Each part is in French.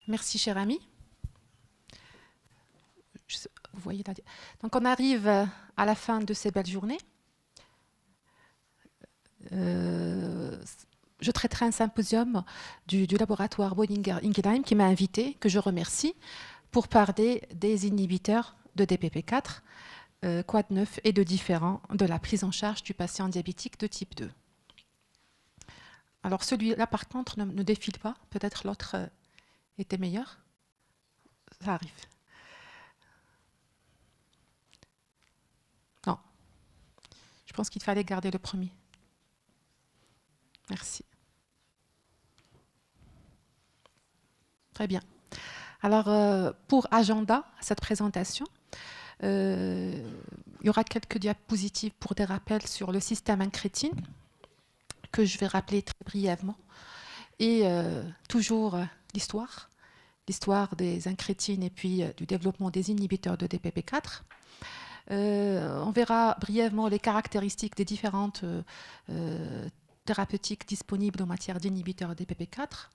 Merci, cher ami. Vous voyez là. Donc, on arrive à la fin de ces belles journées. Je traiterai un symposium du laboratoire Boehringer-Ingelheim qui m'a invité, que je remercie, pour parler des inhibiteurs de DPP4, quad 9 et de différents de la prise en charge du patient diabétique de type 2. Alors celui-là, par contre, ne défile pas. Peut-être l'autre était meilleur. Ça arrive. Non. Je pense qu'il fallait garder le premier. Merci. Très bien. Alors, pour agenda, cette présentation, il y aura quelques diapositives pour des rappels sur le système incrétine, que je vais rappeler très brièvement. Et toujours l'histoire des incrétines et puis du développement des inhibiteurs de DPP4. On verra brièvement les caractéristiques des différentes thérapeutiques disponibles en matière d'inhibiteurs de DPP4.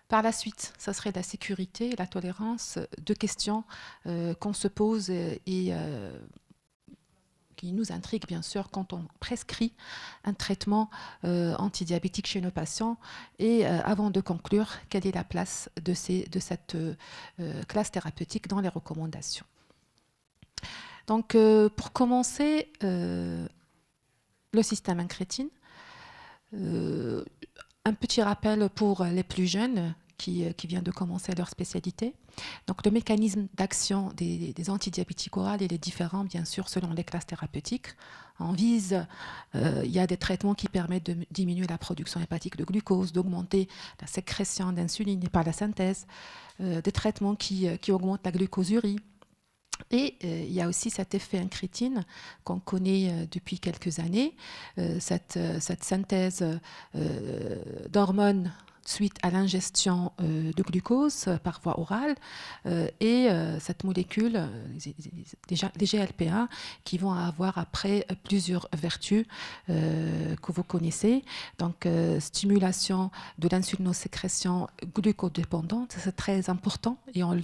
Par la suite, ça serait la sécurité, la tolérance, deux questions qu'on se pose et qui nous intriguent bien sûr quand on prescrit un traitement antidiabétique chez nos patients. Et avant de conclure, quelle est la place de cette classe thérapeutique dans les recommandations. Donc, pour commencer, le système incrétine. Un petit rappel pour les plus jeunes qui viennent de commencer leur spécialité. Donc, le mécanisme d'action des antidiabétiques orales, il est différent, bien sûr, selon les classes thérapeutiques. En vise, il y a des traitements qui permettent de diminuer la production hépatique de glucose, d'augmenter la sécrétion d'insuline et par la synthèse, des traitements qui augmentent la glucosurie. Et il y a aussi cet effet incrétine qu'on connaît depuis quelques années, cette synthèse d'hormones suite à l'ingestion de glucose par voie orale et cette molécule, les GLP-1, qui vont avoir après plusieurs vertus que vous connaissez. Donc, stimulation de l'insulinosécrétion glucodépendante, c'est très important et on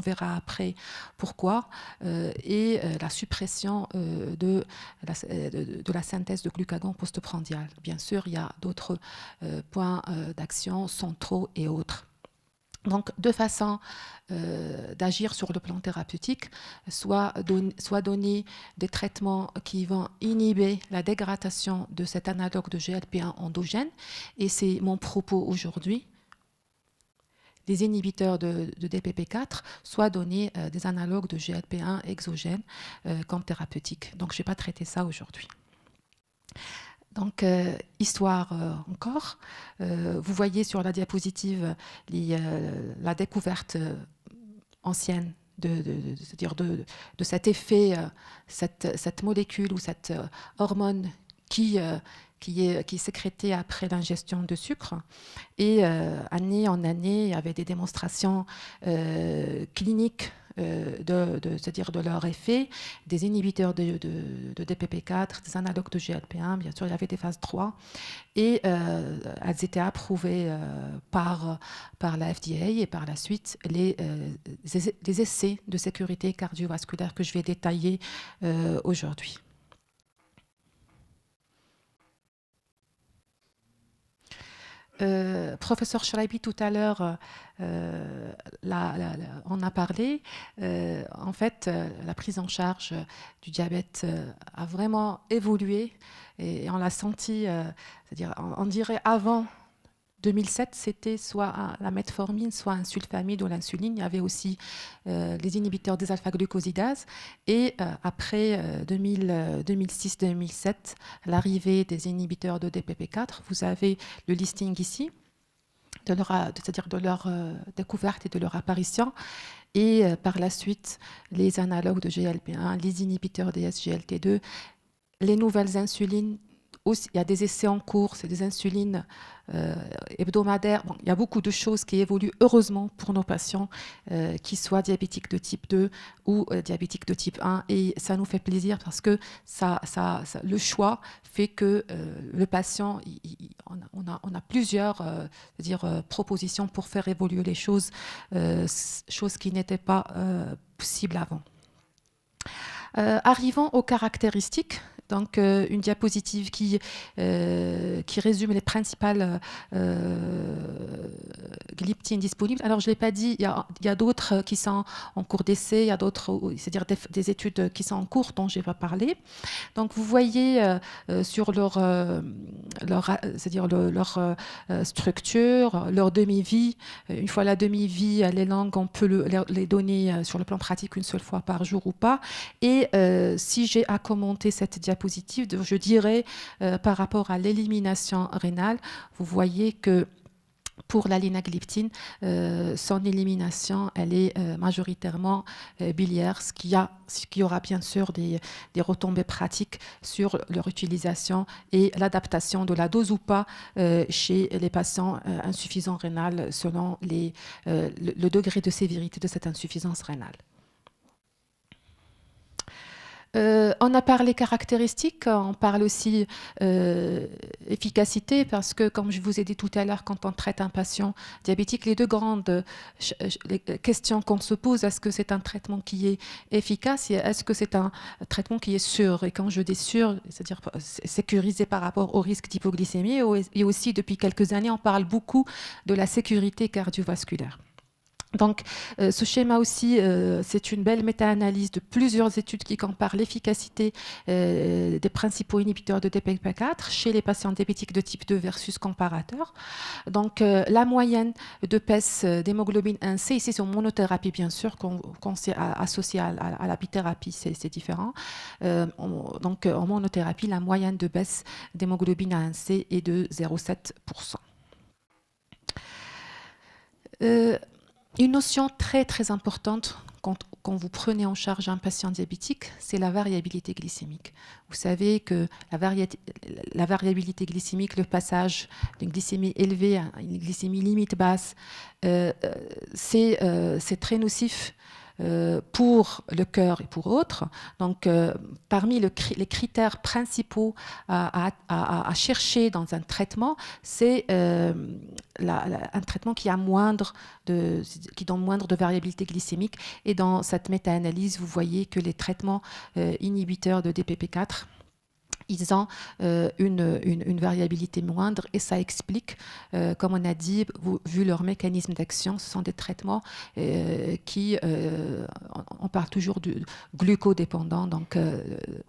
verra après pourquoi. Et la suppression de la synthèse de glucagon postprandial. Bien sûr, il y a d'autres points d'action centraux et autres. Donc, deux façons d'agir sur le plan thérapeutique, soit donner des traitements qui vont inhiber la dégradation de cet analogue de GLP-1 endogène, et c'est mon propos aujourd'hui, les inhibiteurs de DPP4, soit donner des analogues de GLP-1 exogènes comme thérapeutiques. Donc, je ne vais pas traiter ça aujourd'hui. Donc, histoire encore. Vous voyez sur la diapositive la découverte ancienne de cet effet, cette molécule ou cette hormone qui est sécrétée après l'ingestion de sucre. Et année en année, il y avait des démonstrations cliniques c'est-à-dire de leur effet, des inhibiteurs de DPP4, des analogues de GLP-1, bien sûr, il y avait des phases 3, et elles étaient approuvées par la FDA, et par la suite, les essais de sécurité cardiovasculaire que je vais détailler aujourd'hui. Professeur Schreiby, tout à l'heure, on a parlé. En fait, la prise en charge du diabète a vraiment évolué et on l'a senti, c'est-à-dire, on dirait avant 2007, c'était soit la metformine, soit un sulfamide ou l'insuline. Il y avait aussi les inhibiteurs des alpha-glucosidases. Et après 2006-2007, l'arrivée des inhibiteurs de DPP4, vous avez le listing ici, c'est-à-dire de leur découverte et de leur apparition. Et par la suite, les analogues de GLP-1, les inhibiteurs des SGLT2, les nouvelles insulines aussi, il y a des essais en cours, c'est des insulines hebdomadaires. Bon, il y a beaucoup de choses qui évoluent heureusement pour nos patients, qui soient diabétiques de type 2 ou diabétiques de type 1. Et ça nous fait plaisir parce que le choix fait que le patient, on a plusieurs propositions pour faire évoluer les choses, choses qui n'étaient pas possibles avant. Arrivons aux caractéristiques. Donc, une diapositive qui résume les principales glyptines disponibles. Alors, je ne l'ai pas dit, il y a d'autres qui sont en cours d'essai, il y a d'autres, c'est-à-dire des études qui sont en cours dont je vais parler. Donc, vous voyez sur leur structure, leur demi-vie. Une fois la demi-vie, les langues, on peut les donner sur le plan pratique une seule fois par jour ou pas. Et si j'ai à commenter cette diapositive, je dirais par rapport à l'élimination rénale, vous voyez que pour la linagliptine, son élimination, elle est majoritairement biliaire, ce qui aura bien sûr des retombées pratiques sur leur utilisation et l'adaptation de la dose ou pas chez les patients insuffisants rénales selon le degré de sévérité de cette insuffisance rénale. On a parlé caractéristiques, on parle aussi efficacité, parce que, comme je vous ai dit tout à l'heure, quand on traite un patient diabétique, les deux grandes questions qu'on se pose, est-ce que c'est un traitement qui est efficace et est-ce que c'est un traitement qui est sûr? Et quand je dis sûr, c'est-à-dire sécurisé par rapport au risque d'hypoglycémie, et aussi depuis quelques années, on parle beaucoup de la sécurité cardiovasculaire. Donc, ce schéma aussi, c'est une belle méta-analyse de plusieurs études qui comparent l'efficacité des principaux inhibiteurs de DPP4 chez les patients diabétiques de type 2 versus comparateurs. Donc, la moyenne de PES d'hémoglobine 1C, ici c'est en monothérapie bien sûr, qu'on s'est associé à la bithérapie, c'est différent. Donc, en monothérapie, la moyenne de baisse d'hémoglobine 1C est de 0,7%. Une notion très très importante quand vous prenez en charge un patient diabétique, c'est la variabilité glycémique. Vous savez que la variabilité glycémique, le passage d'une glycémie élevée à une glycémie limite basse, c'est très nocif pour le cœur et pour autres. Donc, parmi les critères principaux à chercher dans un traitement, c'est un traitement qui donne moindre de variabilité glycémique. Et dans cette méta-analyse, vous voyez que les traitements inhibiteurs de DPP4, ils ont une variabilité moindre et ça explique, comme on a dit, vu leur mécanisme d'action, ce sont des traitements qui, on parle toujours du glucodépendant, donc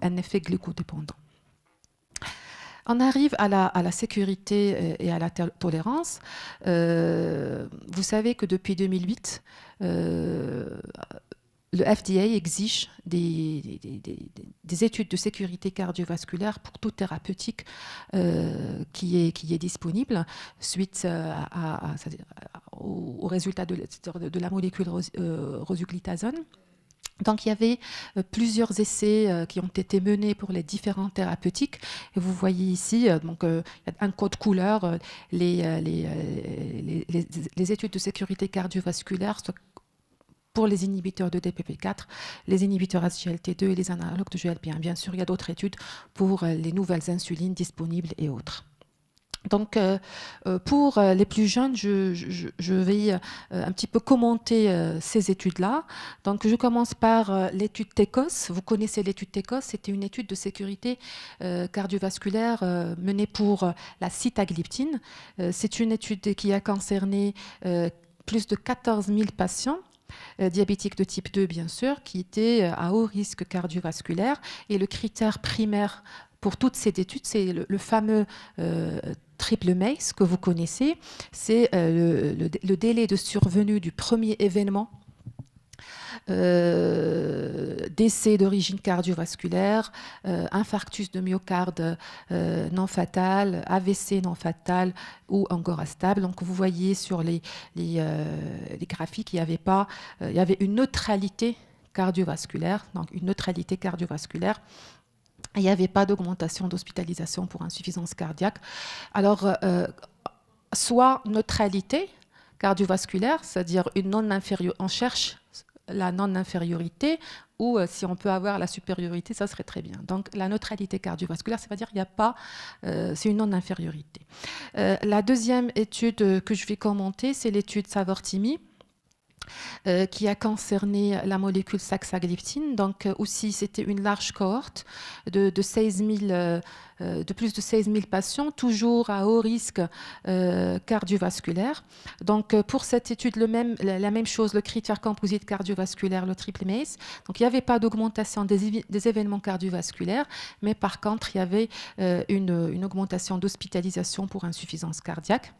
un effet glucodépendant. On arrive à la sécurité et à la tolérance. Vous savez que depuis 2008, le FDA exige des études de sécurité cardiovasculaire pour toute thérapeutique qui est disponible suite au résultat de la molécule rosuglutasone. Donc, il y avait plusieurs essais qui ont été menés pour les différentes thérapeutiques. Et vous voyez ici, donc, il y a un code couleur, les études de sécurité cardiovasculaire, pour les inhibiteurs de DPP4, les inhibiteurs SGLT2 et les analogues de GLP1. Bien sûr, il y a d'autres études pour les nouvelles insulines disponibles et autres. Donc, pour les plus jeunes, je vais un petit peu commenter ces études-là. Donc, je commence par l'étude TECOS. Vous connaissez l'étude TECOS, c'était une étude de sécurité cardiovasculaire menée pour la sitagliptine. C'est une étude qui a concerné plus de 14 000 patients, diabétiques de type 2 bien sûr, qui étaient à haut risque cardiovasculaire. Et le critère primaire pour toutes ces études, c'est le fameux triple MACE que vous connaissez. C'est le délai de survenue du premier événement décès d'origine cardiovasculaire, infarctus de myocarde non fatal, AVC non fatal ou encore stable. Donc vous voyez sur les graphiques, il y avait une neutralité cardiovasculaire, donc une neutralité cardiovasculaire Il n'y avait pas d'augmentation d'hospitalisation pour insuffisance cardiaque. Alors, soit neutralité cardiovasculaire, c'est-à-dire une non-infériorité, on cherche la non-infériorité, ou si on peut avoir la supériorité, ça serait très bien. Donc la neutralité cardiovasculaire, c'est-à-dire qu'il n'y a pas, c'est une non-infériorité. La deuxième étude que je vais commenter, c'est l'étude Savortimi, qui a concerné la molécule saxagliptine. Donc aussi, c'était une large cohorte de 16 000, de plus de 16 000 patients, toujours à haut risque cardiovasculaire. Donc pour cette étude, la même chose, le critère composite cardiovasculaire, le triple MACE. Donc il n'y avait pas d'augmentation des événements cardiovasculaires, mais par contre, il y avait une augmentation d'hospitalisation pour insuffisance cardiaque.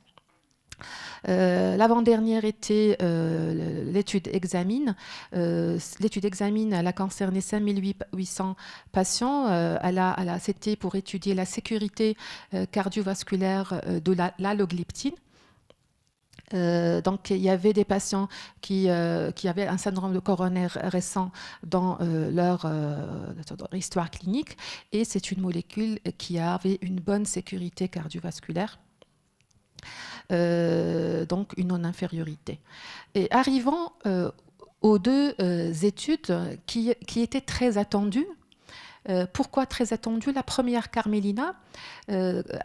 L'avant-dernière était l'étude Examine. L'étude Examine, elle a concerné 5800 patients. C'était pour étudier la sécurité cardiovasculaire de l'allogliptine. Donc, il y avait des patients qui avaient un syndrome de coronaire récent dans leur histoire clinique, et c'est une molécule qui avait une bonne sécurité cardiovasculaire. Donc une non-infériorité. Et arrivant aux deux études qui étaient très attendues. Pourquoi très attendues? La première, Carmelina,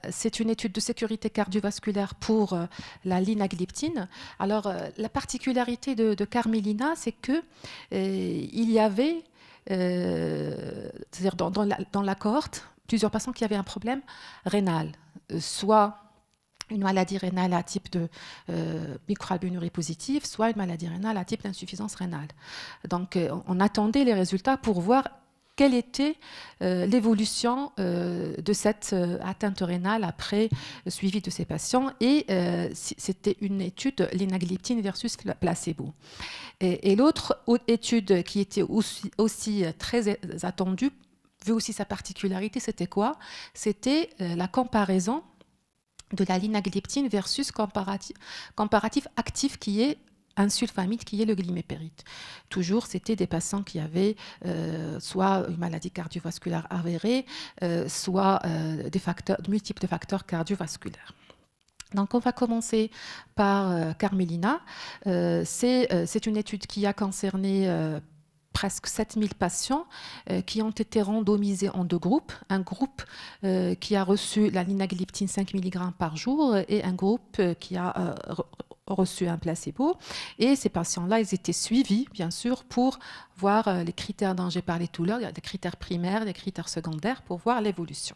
c'est une étude de sécurité cardiovasculaire pour la linagliptine. Alors, la particularité de Carmelina, c'est que il y avait, c'est-à-dire dans la cohorte, plusieurs patients qui avaient un problème rénal, soit une maladie rénale à type de microalbuminurie positive, soit une maladie rénale à type d'insuffisance rénale. Donc, on attendait les résultats pour voir quelle était l'évolution de cette atteinte rénale après suivi de ces patients. Et c'était une étude linagliptine versus placebo. Et l'autre étude qui était aussi très attendue, vu aussi sa particularité, c'était quoi? C'était la comparaison de la linagliptine versus comparatif actif qui est un sulfamide qui est le glimépiride. Toujours, c'était des patients qui avaient soit une maladie cardiovasculaire avérée, soit multiples facteurs cardiovasculaires. Donc, on va commencer par Carmelina. C'est une étude qui a concerné presque 7000 patients qui ont été randomisés en deux groupes. Un groupe qui a reçu la linagliptine 5 mg par jour et un groupe qui a reçu un placebo. Et ces patients-là, ils étaient suivis, bien sûr, pour voir les critères dont j'ai parlé tout à l'heure. Il y a des critères primaires, des critères secondaires pour voir l'évolution.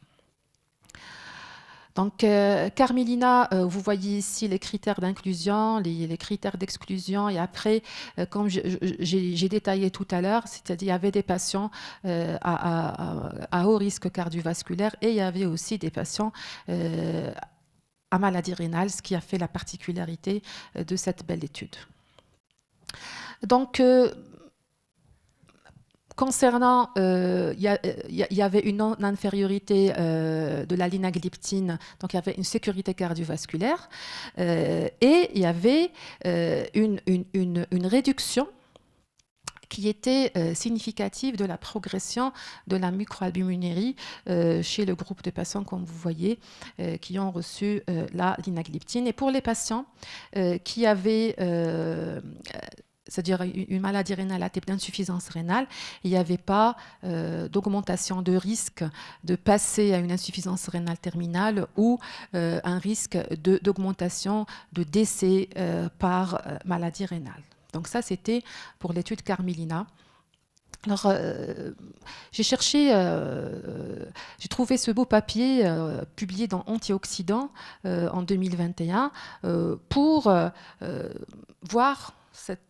Donc, Carmelina, vous voyez ici les critères d'inclusion, les critères d'exclusion, et après, comme j'ai détaillé tout à l'heure, c'est-à-dire il y avait des patients à haut risque cardiovasculaire, et il y avait aussi des patients à maladie rénale, ce qui a fait la particularité de cette belle étude. Donc, concernant, il y avait une non-infériorité de la linagliptine, donc il y avait une sécurité cardiovasculaire, et il y avait une réduction qui était significative de la progression de la microalbuminurie chez le groupe de patients, comme vous voyez, qui ont reçu la linagliptine. Et pour les patients qui avaient c'est-à-dire une maladie rénale à type d'insuffisance rénale, il n'y avait pas d'augmentation de risque de passer à une insuffisance rénale terminale ou un risque d'augmentation de décès par maladie rénale. Donc ça, c'était pour l'étude Carmelina. Alors, j'ai trouvé ce beau papier publié dans Antioxydants en 2021 pour voir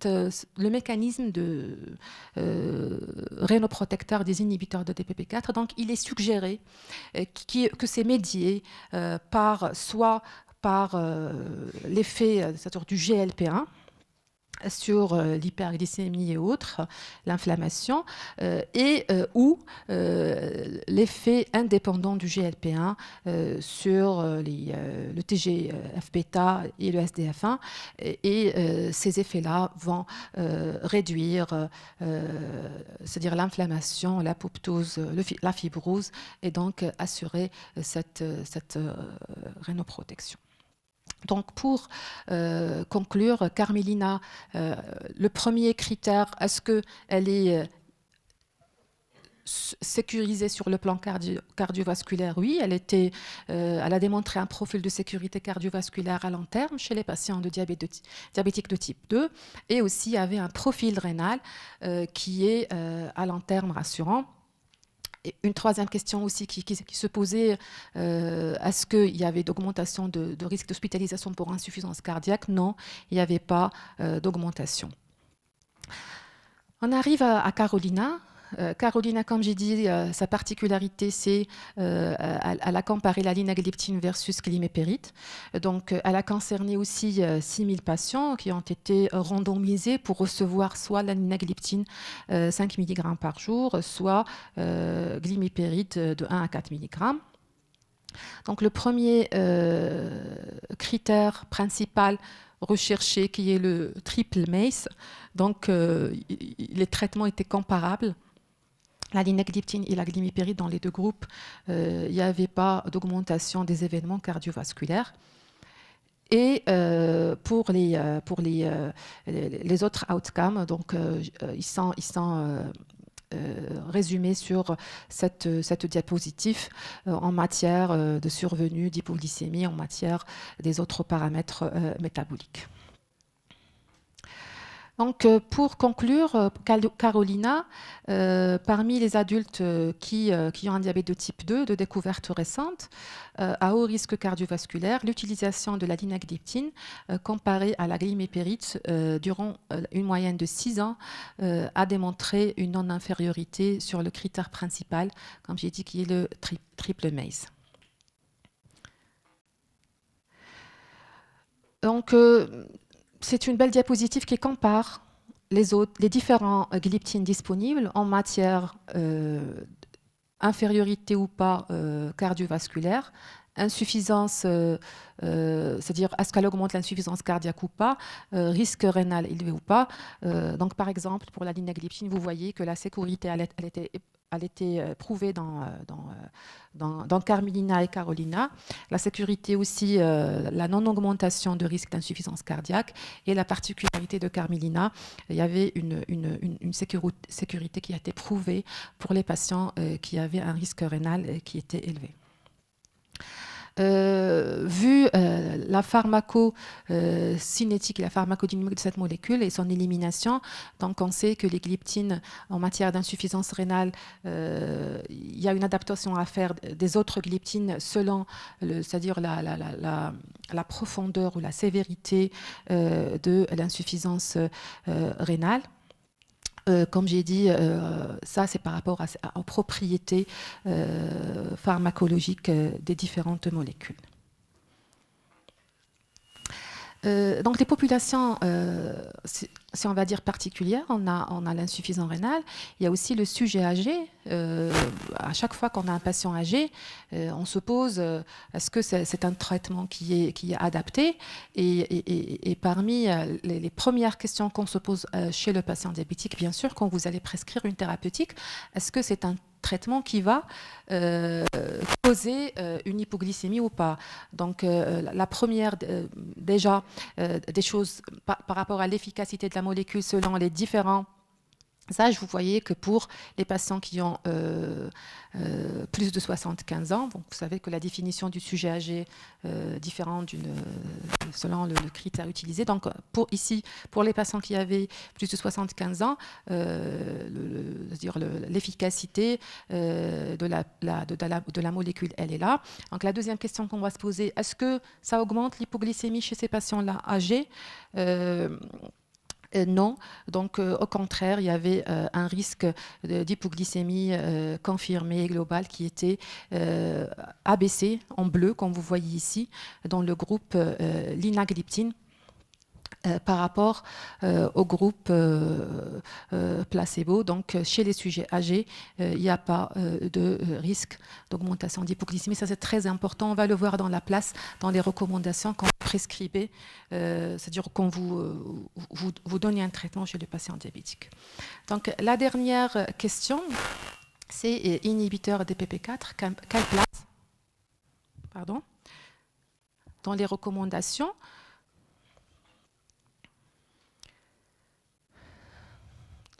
le mécanisme de rénoprotecteur des inhibiteurs de DPP4. Donc, il est suggéré que c'est médié soit par l'effet du GLP1, sur l'hyperglycémie et autres, l'inflammation, ou l'effet indépendant du GLP-1 sur le TGF-bêta et le SDF1. Et ces effets-là vont réduire, c'est-à-dire l'inflammation, l'apoptose, la fibrose, et donc assurer cette rhénoprotection. Donc pour conclure, Carmelina, le premier critère, est-ce qu'elle est sécurisée sur le plan cardiovasculaire? Oui, elle a démontré un profil de sécurité cardiovasculaire à long terme chez les patients de diabétiques de type 2, et aussi avait un profil rénal qui est à long terme rassurant. Et une troisième question aussi qui se posait, est-ce qu'il y avait d'augmentation de risque d'hospitalisation pour insuffisance cardiaque? Non, il n'y avait pas d'augmentation. On arrive à Carolina. Carolina, comme j'ai dit, sa particularité, c'est elle a comparé la linagliptine versus glimépiride. Donc, elle a concerné aussi 6000 patients qui ont été randomisés pour recevoir soit la linagliptine 5 mg par jour, soit glimépiride de 1 à 4 mg. Donc, le premier critère principal recherché, qui est le triple MACE, donc les traitements étaient comparables. La linagliptine et la glimépiride, dans les deux groupes, il n'y avait pas d'augmentation des événements cardiovasculaires. Et pour les autres outcomes, donc, ils sont résumés sur cette diapositive en matière de survenue d'hypoglycémie, en matière des autres paramètres métaboliques. Donc, pour conclure, Carolina, parmi les adultes qui ont un diabète de type 2 de découverte récente, à haut risque cardiovasculaire, l'utilisation de la linagliptine comparée à la glimépiride durant une moyenne de 6 ans a démontré une non-infériorité sur le critère principal, comme j'ai dit, qui est le triple MACE. Donc, c'est une belle diapositive qui compare les différents gliptines disponibles en matière infériorité ou pas cardiovasculaire, insuffisance, c'est-à-dire est-ce qu'elle augmente l'insuffisance cardiaque ou pas, risque rénal élevé ou pas. Donc, par exemple, pour la linagliptine, vous voyez que la sécurité, elle était prouvée dans Carmelina et Carolina. La sécurité aussi, la non-augmentation de risque d'insuffisance cardiaque, et la particularité de Carmelina, il y avait une sécurité qui a été prouvée pour les patients qui avaient un risque rénal qui était élevé. Vu la pharmacocinétique et la pharmacodynamique de cette molécule et son élimination, donc on sait que les gliptines en matière d'insuffisance rénale, il y a une adaptation à faire des autres gliptines selon, c'est-à-dire la profondeur ou la sévérité de l'insuffisance rénale. Comme j'ai dit, ça c'est par rapport aux propriétés pharmacologiques des différentes molécules. Donc les populations, si on va dire particulières, on a l'insuffisance rénale. Il y a aussi le sujet âgé. À chaque fois qu'on a un patient âgé, on se pose est-ce que c'est un traitement qui est adapté, et parmi les premières questions qu'on se pose chez le patient diabétique, bien sûr, quand vous allez prescrire une thérapeutique, est-ce que c'est un traitement qui va causer une hypoglycémie ou pas. Donc la première, déjà, des choses par rapport à l'efficacité de la molécule selon les différents âges, vous voyez que pour les patients qui ont plus de 75 ans, donc vous savez que la définition du sujet âgé est différente selon le critère utilisé. Donc pour les patients qui avaient plus de 75 ans, l'efficacité de la molécule, elle est là. Donc la deuxième question qu'on va se poser, est-ce que ça augmente l'hypoglycémie chez ces patients-là âgés? Non, donc au contraire, il y avait un risque d'hypoglycémie confirmé global qui était abaissé en bleu, comme vous voyez ici, dans le groupe linagliptine. par rapport au groupe placebo. Donc, chez les sujets âgés, il n'y a pas de risque d'augmentation d'hypoglycémie. Ça, c'est très important. On va le voir dans la place, dans les recommandations quand vous prescrivez, c'est-à-dire quand vous donnez un traitement chez le patient diabétique. Donc, la dernière question, c'est inhibiteur DPP4. Quelle place, pardon, dans les recommandations?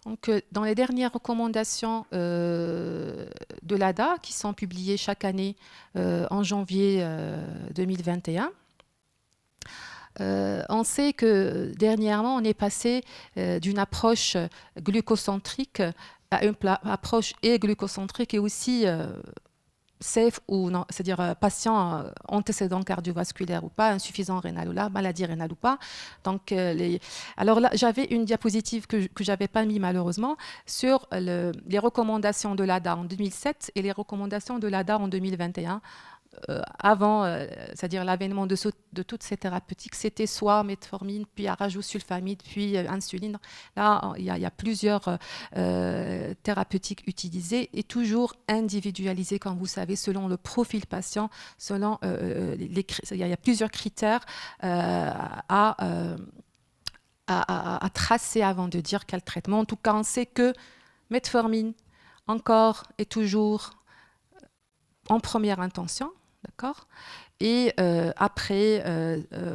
Donc, dans les dernières recommandations de l'ADA, qui sont publiées chaque année en janvier 2021, on sait que dernièrement, on est passé d'une approche glucocentrique à une approche glucocentrique et aussi safe ou non, c'est-à-dire patient antécédent cardiovasculaire ou pas, insuffisant rénal ou là, maladie rénale ou pas. Donc, alors là, j'avais une diapositive que je n'avais pas mis malheureusement sur les recommandations de l'ADA en 2007 et les recommandations de l'ADA en 2021. Avant, c'est-à-dire l'avènement de toutes ces thérapeutiques, c'était soit metformine, puis arajosulfamide, puis insuline. Là, il y a plusieurs thérapeutiques utilisées et toujours individualisées, comme vous savez, selon le profil patient, selon il y a plusieurs critères à tracer avant de dire quel traitement. En tout cas, on sait que metformine, encore et toujours en première intention. D'accord. Et après,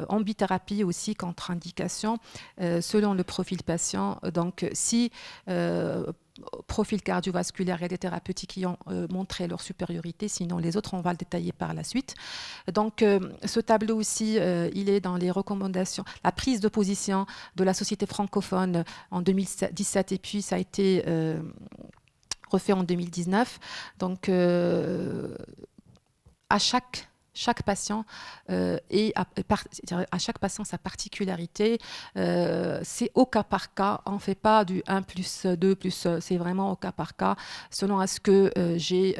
en bithérapie aussi, contre-indication, selon le profil patient. Donc, si profil cardiovasculaire, il y a des thérapeutiques qui ont montré leur supériorité, sinon les autres, on va le détailler par la suite. Donc, ce tableau aussi, il est dans les recommandations, la prise de position de la Société francophone en 2017, et puis ça a été refait en 2019. Donc, à chaque patient et à chaque patient sa particularité. C'est au cas par cas. On ne fait pas du 1 plus 2 plus. C'est vraiment au cas par cas, selon est-ce que j'ai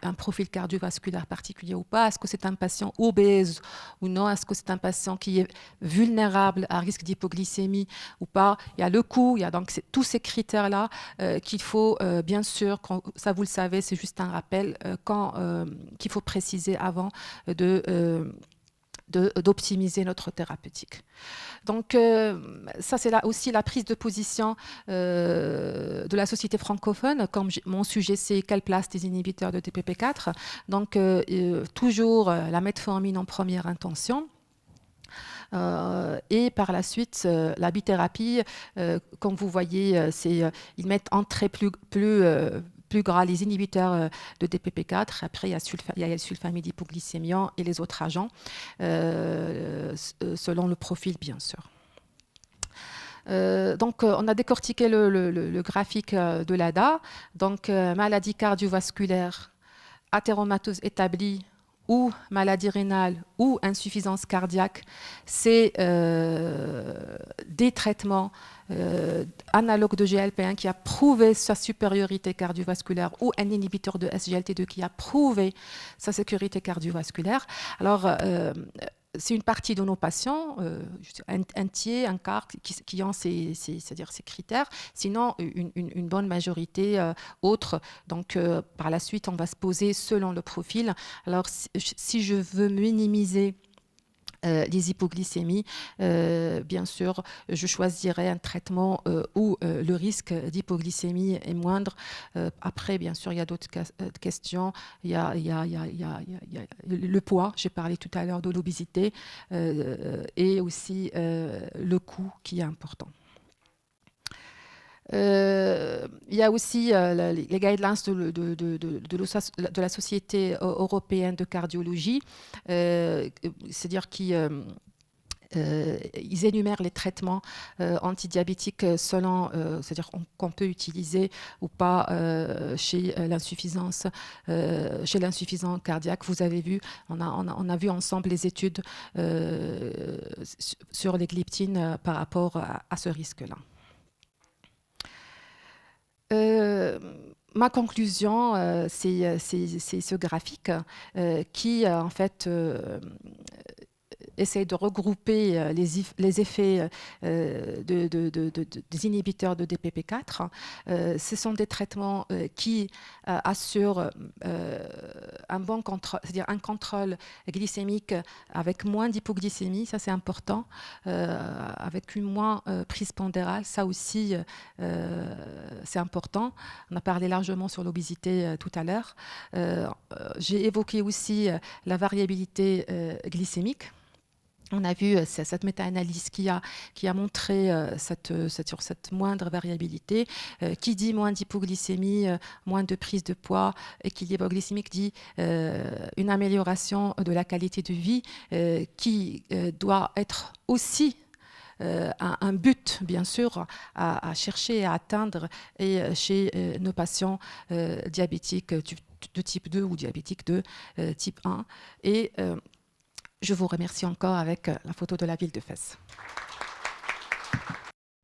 un profil cardiovasculaire particulier ou pas. Est-ce que c'est un patient obèse ou non. Est-ce que c'est un patient qui est vulnérable à risque d'hypoglycémie ou pas. Il y a le coût, il y a donc tous ces critères-là qu'il faut, bien sûr, ça vous le savez, c'est juste un rappel, qu'il faut préciser avant d'optimiser notre thérapeutique. Donc, ça, c'est aussi la prise de position de la société francophone. Comme mon sujet, c'est quelle place des inhibiteurs de DPP4. Donc, toujours la metformine en première intention. Et par la suite, la bithérapie, comme vous voyez, ils mettent en trait plus gras les inhibiteurs de DPP4. Après, il y a le sulfamide hypoglycémiant et les autres agents, selon le profil, bien sûr. Donc, on a décortiqué le graphique de l'ADA. Donc, maladie cardiovasculaire, athéromatose établie, ou maladie rénale ou insuffisance cardiaque, c'est des traitements analogues de GLP-1 qui a prouvé sa supériorité cardiovasculaire ou un inhibiteur de SGLT2 qui a prouvé sa sécurité cardiovasculaire. Alors, c'est une partie de nos patients, un tiers, un quart, qui ont c'est-à-dire ces critères. Sinon, une bonne majorité autre. Donc, par la suite, on va se poser selon le profil. Alors, si je veux minimiser les hypoglycémies, bien sûr, je choisirais un traitement où le risque d'hypoglycémie est moindre. Après, bien sûr, il y a d'autres questions. Il y a le poids, j'ai parlé tout à l'heure de l'obésité, et aussi le coût qui est important. Il y a aussi les guidelines de la Société européenne de cardiologie, c'est-à-dire qu'ils énumèrent les traitements antidiabétiques selon, c'est-à-dire qu'on peut utiliser ou pas chez l'insuffisant cardiaque. Vous avez vu, on a vu ensemble les études sur les gliptines par rapport à ce risque-là. Ma conclusion, c'est ce graphique qui, en fait, essaie de regrouper les effets des inhibiteurs de DPP4. Ce sont des traitements qui assurent un bon contrôle, c'est-à-dire un contrôle glycémique avec moins d'hypoglycémie, ça c'est important, avec une moins prise pondérale, ça aussi c'est important. On a parlé largement sur l'obésité tout à l'heure. J'ai évoqué aussi la variabilité glycémique. On a vu cette méta-analyse qui a montré sur cette moindre variabilité. Qui dit moins d'hypoglycémie, moins de prise de poids, équilibre glycémique dit une amélioration de la qualité de vie qui doit être aussi un but, bien sûr, à chercher à atteindre et chez nos patients diabétiques de type 2 ou diabétiques de type 1. Et je vous remercie encore avec la photo de la ville de Fès.